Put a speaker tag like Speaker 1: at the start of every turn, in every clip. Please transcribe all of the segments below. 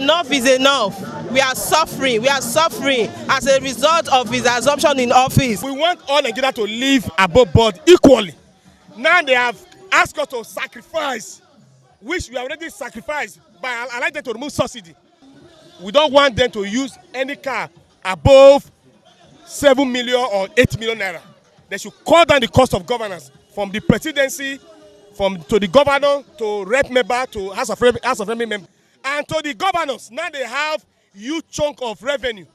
Speaker 1: Enough is enough. We are suffering. We are suffering as a result of his assumption in office.
Speaker 2: We want all Nigerians to live above board equally. Now they have asked us to sacrifice, which we already sacrificed, but I like them to remove subsidy. We don't want them to use any car above 7 million or 8 million naira. They should cut down the cost of governance from the presidency, to the governor, to rep member, to House of Assembly member, and to the governors. Now they have huge chunk of revenue.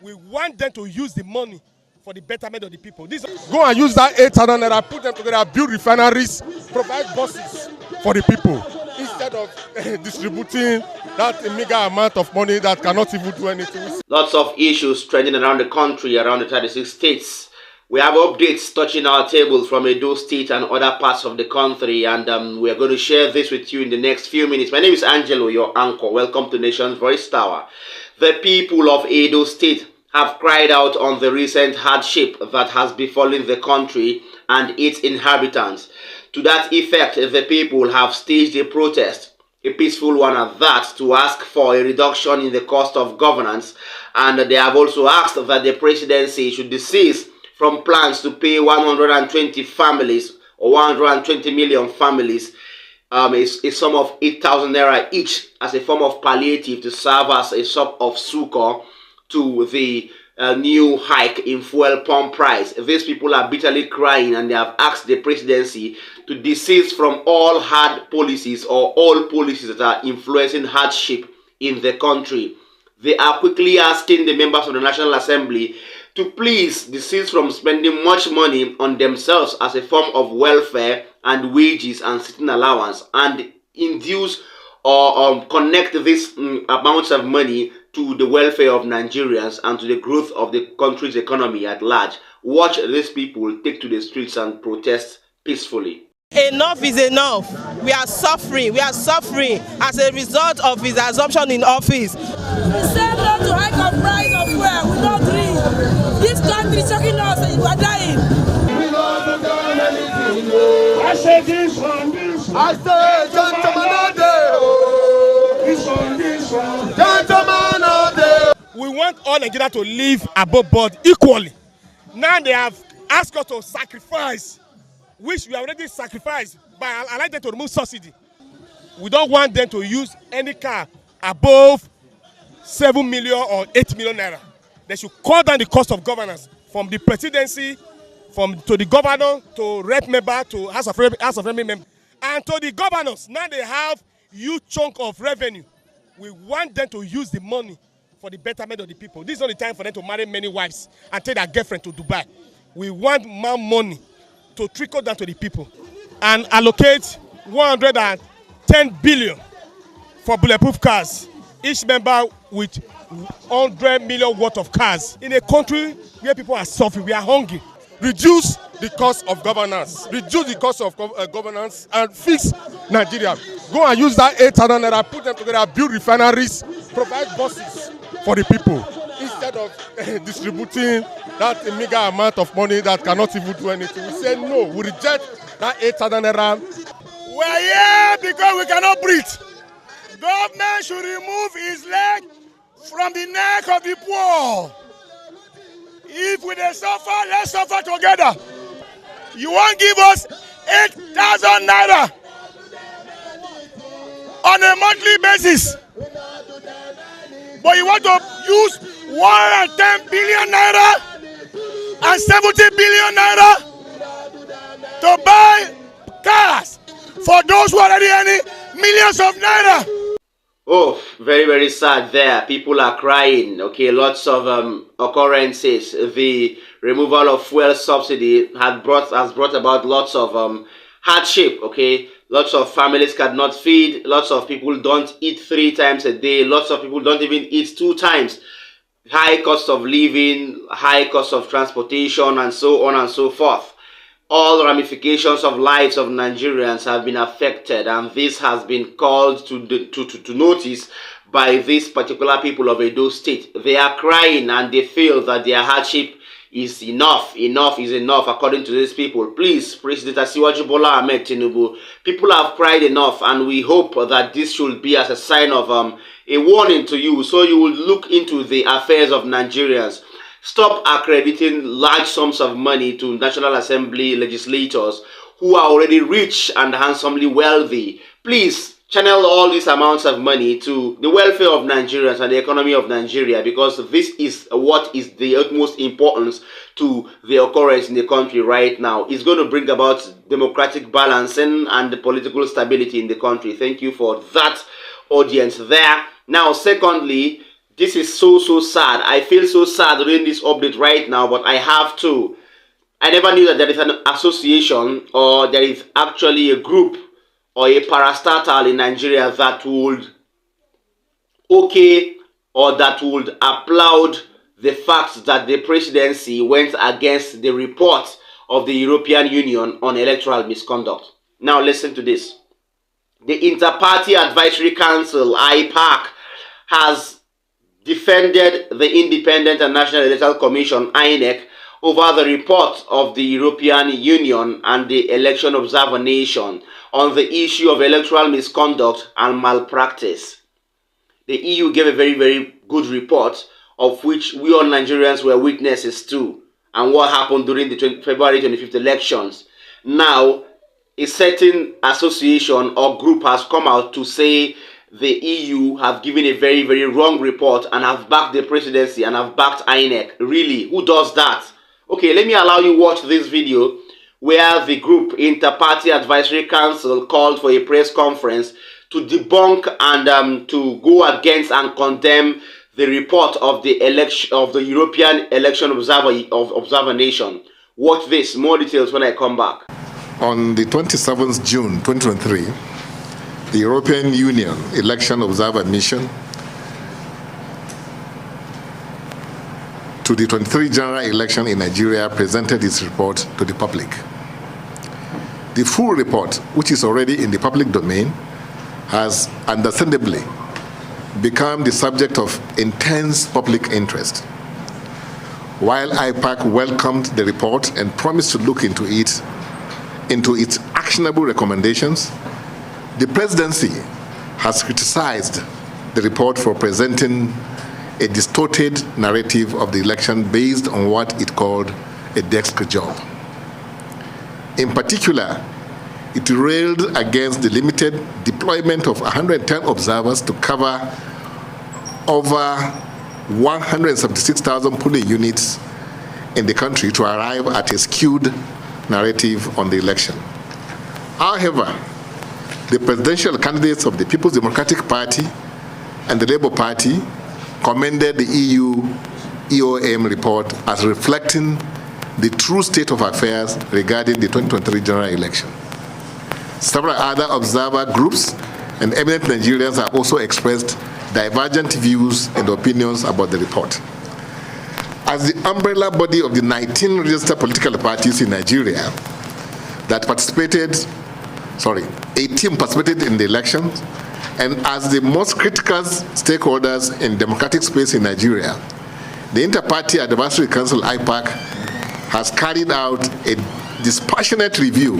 Speaker 2: We want them to use the money for the betterment of the people. Go and use that 8,000 naira, put them together, build refineries, provide buses for the people, instead of distributing that meager amount of money that cannot even do anything.
Speaker 3: Lots of issues trending around the country, around the 36 states. We have updates touching our tables from Edo State and other parts of the country, and we are going to share this with you in the next few minutes. My name is Angelo, your anchor. Welcome to Nation's Voice Tower. The people of Edo State have cried out on the recent hardship that has befallen the country and its inhabitants. To that effect, the people have staged a protest, a peaceful one at that, to ask for a reduction in the cost of governance, and they have also asked that the presidency should desist from plans to pay 120 families or 120 million families a sum of 8,000 naira each as a form of palliative to serve as a sort of succor to the new hike in fuel pump price. These people are bitterly crying, and they have asked the presidency to desist from all hard policies or all policies that are influencing hardship in the country. They are quickly asking the members of the National Assembly to please desist from spending much money on themselves as a form of welfare and wages and sitting allowance, and induce or connect these amounts of money to the welfare of Nigerians and to the growth of the country's economy at large. Watch these people take to the streets and protest peacefully.
Speaker 1: Enough is enough. We are suffering. We are suffering as a result of his assumption in office.
Speaker 4: We said not to hike the price of fuel. We don't agree. This country is shocking us and we are dying.
Speaker 5: I said this one. I said gentlemen all day. This one. Gentlemen all day.
Speaker 2: We want all Nigerians to live above board equally. Now they have asked us to sacrifice, which we already sacrificed, but I like them to remove subsidy. We don't want them to use any car above 7 million or 8 million naira. They should cut down the cost of governance from the presidency, to the governor, to rep member, to House of Assembly member, and to the governors. Now they have huge chunk of revenue. We want them to use the money for the betterment of the people. This is not the time for them to marry many wives and take their girlfriend to Dubai. We want more money to trickle down to the people and allocate 110 billion for bulletproof cars, each member with 100 million worth of cars. In a country where people are suffering, we are hungry.
Speaker 6: Reduce the cost of governance, and fix Nigeria. Go and use that 8,000 naira, put them together, build refineries, provide buses for the people, instead of distributing that meager amount of money that cannot even do anything. We say no, we reject that 8,000 naira.
Speaker 5: We are here because we cannot breathe. Government should remove his leg from the neck of the poor. If we suffer, let's suffer together. You won't give us 8,000 naira on a monthly basis, but you want to use 110 billion naira and 70 billion naira to buy cars for those who are already earning millions of naira.
Speaker 3: Oh, very, very sad there. People are crying. Okay, lots of occurrences. The removal of fuel subsidy has brought about lots of hardship. Okay, lots of families cannot feed. Lots of people don't eat 3 times a day. Lots of people don't even eat 2 times. High cost of living, high cost of transportation, and so on and so forth. All ramifications of lives of Nigerians have been affected, and this has been called to notice by these particular people of Edo State. They are crying and they feel that their hardship is enough. Enough is enough, according to these people. Please, President Asiwaju Bola Ahmed Tinubu, people have cried enough, and we hope that this should be as a sign of a warning to you, so you will look into the affairs of Nigerians. Stop accrediting large sums of money to National Assembly legislators who are already rich and handsomely wealthy. Please channel all these amounts of money to the welfare of Nigerians and the economy of Nigeria, because this is what is the utmost importance to the occurrence in the country right now. It's going to bring about democratic balancing and political stability in the country. Thank you for that audience there. Now, secondly, this is so sad. I feel so sad doing this update right now, but I have to. I never knew that there is an association, or there is actually a group or a parastatal in Nigeria that would or that would applaud the fact that the presidency went against the report of the European Union on electoral misconduct. Now listen to this. The Inter-Party Advisory Council, IPAC, has defended the Independent and National Electoral Commission, INEC, over the report of the European Union and the Election Observer Nation on the issue of electoral misconduct and malpractice. The EU gave a very good report, of which we all Nigerians were witnesses to, and what happened during the February 25th elections. Now, a certain association or group has come out to say the EU have given a very wrong report and have backed the presidency and have backed INEC. Really, who does that? Okay, let me allow you watch this video where the group Inter-Party Advisory Council called for a press conference to debunk and to go against and condemn the report of the European Election Observer Nation. Watch this. More details when I come back.
Speaker 7: On the 27th June 2023, the European Union Election Observer Mission to the 23 general election in Nigeria presented its report to the public. The full report, which is already in the public domain, has understandably become the subject of intense public interest. While IPAC welcomed the report and promised to look into its actionable recommendations, the presidency has criticized the report for presenting a distorted narrative of the election based on what it called a desk job. In particular, it railed against the limited deployment of 110 observers to cover over 176,000 polling units in the country to arrive at a skewed narrative on the election. However, the presidential candidates of the People's Democratic Party and the Labour Party commended the EU EOM report as reflecting the true state of affairs regarding the 2023 general election. Several other observer groups and eminent Nigerians have also expressed divergent views and opinions about the report. As the umbrella body of the 19 registered political parties in Nigeria that a team participated in the elections, and as the most critical stakeholders in democratic space in Nigeria, the Inter-Party Advisory Council, IPAC, has carried out a dispassionate review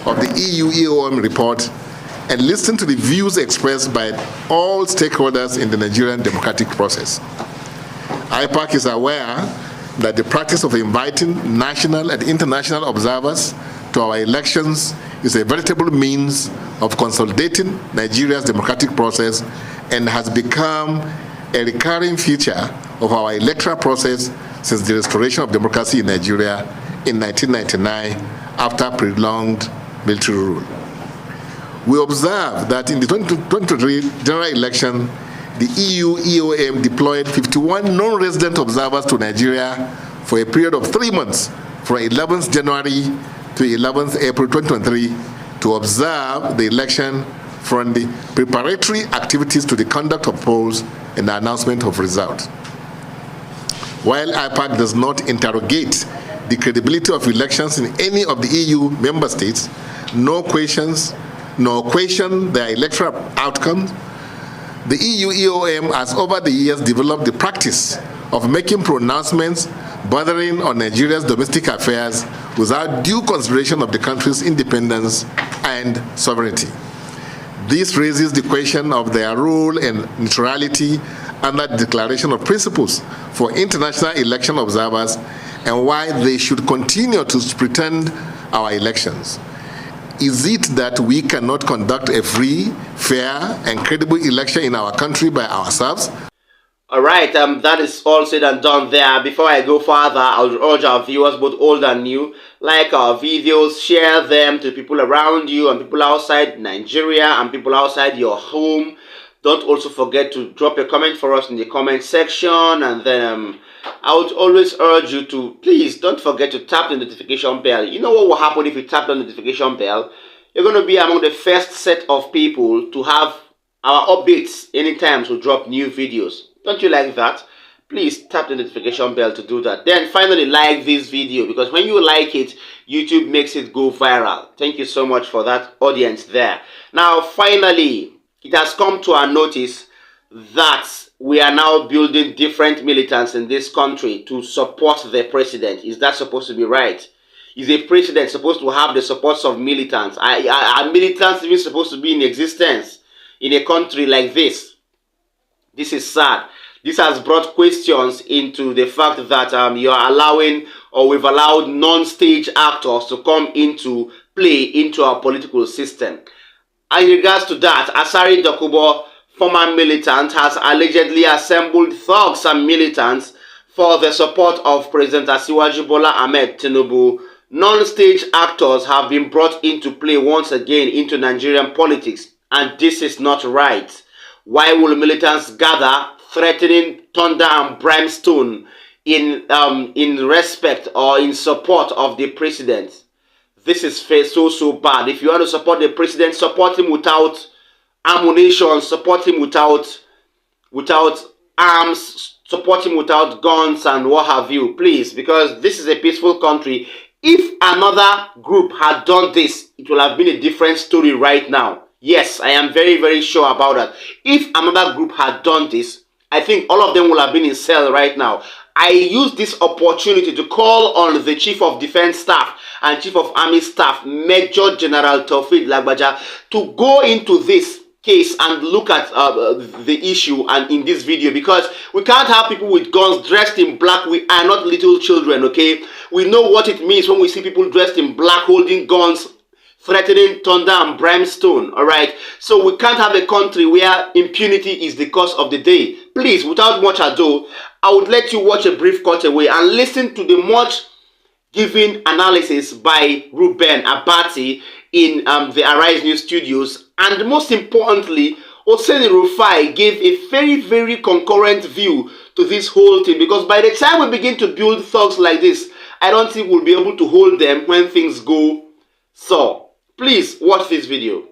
Speaker 7: of the EU EOM report and listened to the views expressed by all stakeholders in the Nigerian democratic process. IPAC is aware that the practice of inviting national and international observers to our elections is a veritable means of consolidating Nigeria's democratic process and has become a recurring feature of our electoral process since the restoration of democracy in Nigeria in 1999 after prolonged military rule. We observe that in the 2023 general election, the EU EOM deployed 51 non-resident observers to Nigeria for a period of 3 months, from 11th January to 11th April 2023, to observe the election from the preparatory activities to the conduct of polls and the announcement of results. While IPAC does not interrogate the credibility of elections in any of the EU member states, nor question their electoral outcomes, the EU EOM has over the years developed the practice of making pronouncements bordering on Nigeria's domestic affairs without due consideration of the country's independence and sovereignty. This raises the question of their role and neutrality under the Declaration of Principles for international election observers and why they should continue to pretend our elections. Is it that we cannot conduct a free, fair, and credible election in our country by ourselves?
Speaker 3: All right, that is all said and done there. Before I go further, I would urge our viewers, both old and new, like our videos, share them to people around you and people outside Nigeria and people outside your home. Don't also forget to drop a comment for us in the comment section. And then I would always urge you to, please don't forget to tap the notification bell. You know what will happen if you tap the notification bell? You're going to be among the first set of people to have our updates anytime we drop new videos. Don't you like that? Please tap the notification bell to do that. Then finally, like this video, because when you like it, YouTube makes it go viral. Thank you so much for that audience there. Now, finally, it has come to our notice that we are now building different militants in this country to support the president. Is that supposed to be right? Is a president supposed to have the support of militants? Are militants even supposed to be in existence in a country like this? This is sad. This has brought questions into the fact that you are allowing, or we've allowed non-stage actors to come into play into our political system. In regards to that, Asari Dokubo, former militant, has allegedly assembled thugs and militants for the support of President Asiwaju Bola Ahmed Tinubu. Non-stage actors have been brought into play once again into Nigerian politics, and this is not right. Why will militants gather threatening thunder and brimstone in respect or in support of the president? This is so bad. If you want to support the president, support him without ammunition, support him without arms, support him without guns and what have you, please, because this is a peaceful country. If another group had done this, it will have been a different story right now. Yes, I am very, very sure about that. If another group had done this, I think all of them will have been in cell right now. I use this opportunity to call on the Chief of Defense Staff and Chief of Army Staff, Major General Taufeeq Lagbaja, to go into this case and look at the issue and in this video, because we can't have people with guns dressed in black. We are not little children, okay? We know what it means when we see people dressed in black holding guns, threatening thunder and brimstone. All right, so we can't have a country where impunity is the cause of the day. Please, without much ado, I would let you watch a brief cutaway and listen to the much given analysis by Ruben Abati in the Arise News Studios. And most importantly, Hosseini Rufai gave a very, very concurrent view to this whole thing, because by the time we begin to build thugs like this, I don't think we'll be able to hold them when things go so. Please watch this video.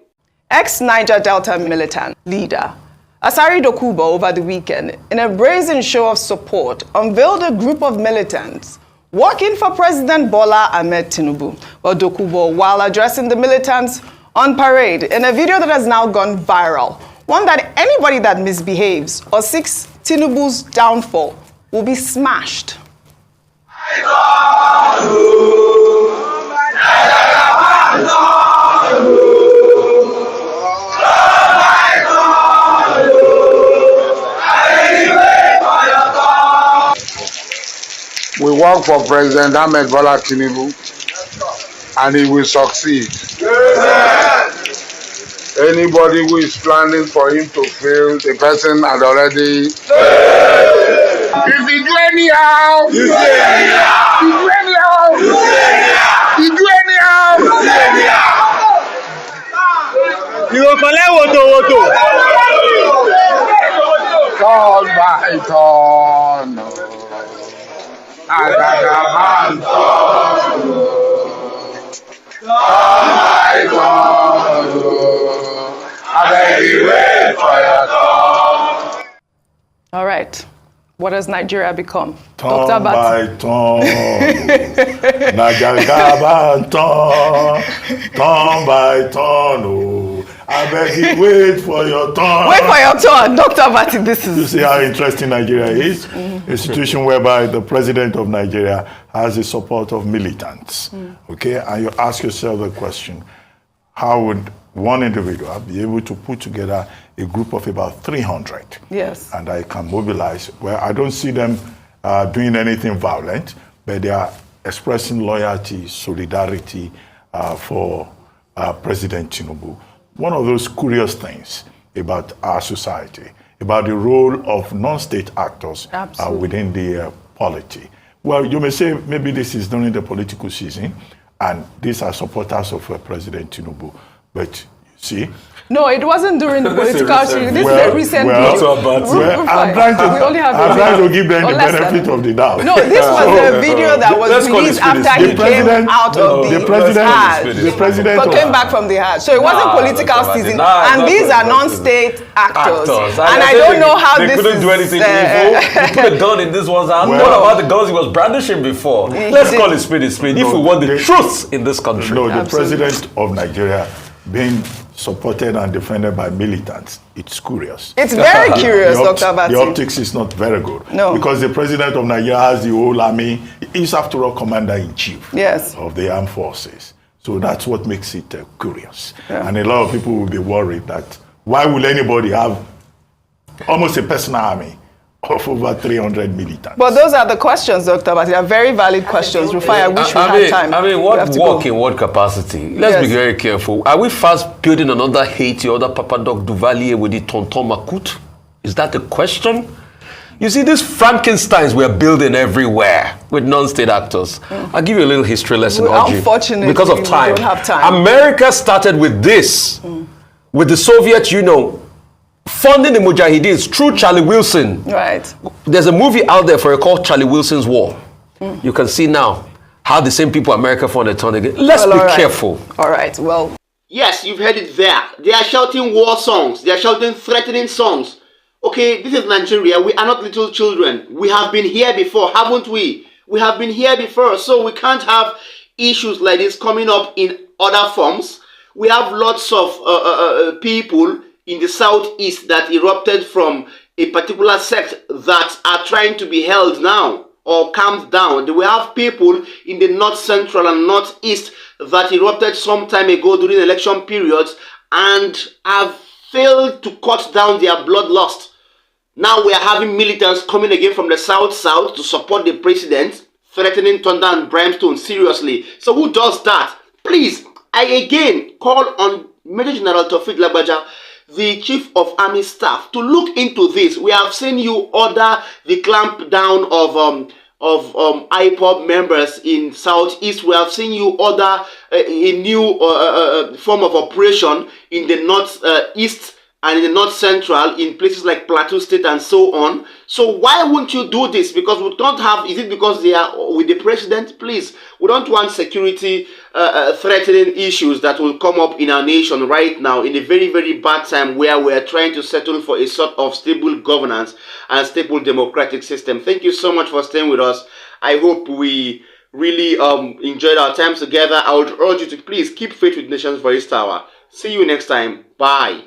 Speaker 8: Ex-Niger Delta militant leader Asari Dokubo over the weekend, in a brazen show of support, unveiled a group of militants working for President Bola Ahmed Tinubu. Well, Dokubo, while addressing the militants on parade in a video that has now gone viral, one that anybody that misbehaves or seeks Tinubu's downfall will be smashed.
Speaker 9: We work for President Ahmed Bola Tinubu, and he will succeed. Anybody who is planning for him to fail, the person had already. If he do anyhow, you do anyhow. He do anyhow, you do anyhow. He do anyhow, you do anyhow. You will collect woto. Turn by turn.
Speaker 8: All right. What has Nigeria become?
Speaker 10: Turn by turn. Nigeria turn by turn. I beg you, wait for your turn.
Speaker 8: Wait for your turn, Dr. Bati. This is.
Speaker 10: You see how interesting Nigeria is? A situation whereby the president of Nigeria has the support of militants. Okay, and you ask yourself the question: how would one individual be able to put together a group of about 300?
Speaker 8: Yes.
Speaker 10: And I can mobilize. Well, I don't see them doing anything violent, but they are expressing loyalty, solidarity for President Tinubu. One of those curious things about our society, about the role of non-state actors within the polity. Well, you may say maybe this is during the political season, and these are supporters of President Tinubu, but you see,
Speaker 8: no, it wasn't during the political season. This is a recent
Speaker 10: I'm trying to give them the benefit of the doubt.
Speaker 8: No, this was a video that was released after he came out of the Hajj.
Speaker 10: The president
Speaker 8: came back from the Hajj. So it wasn't political season. And these are non-state actors. And I don't know how
Speaker 11: they
Speaker 8: this
Speaker 11: couldn't do anything evil. He put a gun in this one's hand. What about the guns he was brandishing before? Let's call it spade a spade. If we want the truth in this country.
Speaker 10: No, the president of Nigeria being supported and defended by militants, it's curious.
Speaker 8: It's very curious, Dr. Bati.
Speaker 10: The optics is not very good.
Speaker 8: No.
Speaker 10: Because the president of Nigeria has the whole army. He's, after all, commander-in-chief of the armed forces. So that's what makes it curious. Yeah. And a lot of people will be worried that why will anybody have almost a personal army of over 300 militants?
Speaker 8: But those are the questions, Dr. Bati. They are very valid questions. Rufai, I wish we had time.
Speaker 11: I mean, what work in what capacity? Let's be very careful. Are we fast building another Haiti, other Papa Doc Duvalier with the Tonton Makut? Is that the question? You see, these Frankensteins we're building everywhere with non-state actors. I'll give you a little history lesson,
Speaker 8: unfortunately,
Speaker 11: because of time.
Speaker 8: We don't have time.
Speaker 11: America started with this, with the Soviet Union funding the Mujahideen through Charlie Wilson.
Speaker 8: Right.
Speaker 11: There's a movie out there for it called Charlie Wilson's War. You can see now how the same people America funded turn again. Let's be careful.
Speaker 8: All right, well.
Speaker 3: Yes, you've heard it there. They are shouting war songs. They are shouting threatening songs. Okay, this is Nigeria. We are not little children. We have been here before, haven't we? We have been here before, so we can't have issues like this coming up in other forms. We have lots of people in the southeast that erupted from a particular sect that are trying to be held now or calmed down. We have people in the north central and northeast that erupted some time ago during election periods and have failed to cut down their bloodlust. Now we are having militants coming again from the south to support the president, threatening thunder and brimstone seriously. So who does that? Please, I again call on Major General Taofeeq Lagbaja, the Chief of Army Staff, to look into this. We have seen you order the clampdown of IPOB members in Southeast. We have seen you order a new form of operation in the Northeast and in the North Central, in places like Plateau State and so on. So why won't you do this? Because we don't have, is it because they are with the president? Please, we don't want security threatening issues that will come up in our nation right now in a very, very bad time where we're trying to settle for a sort of stable governance and stable democratic system. Thank you so much for staying with us. I hope we really enjoyed our time together. I would urge you to please keep faith with Nations Voice Tower. See you next time. Bye.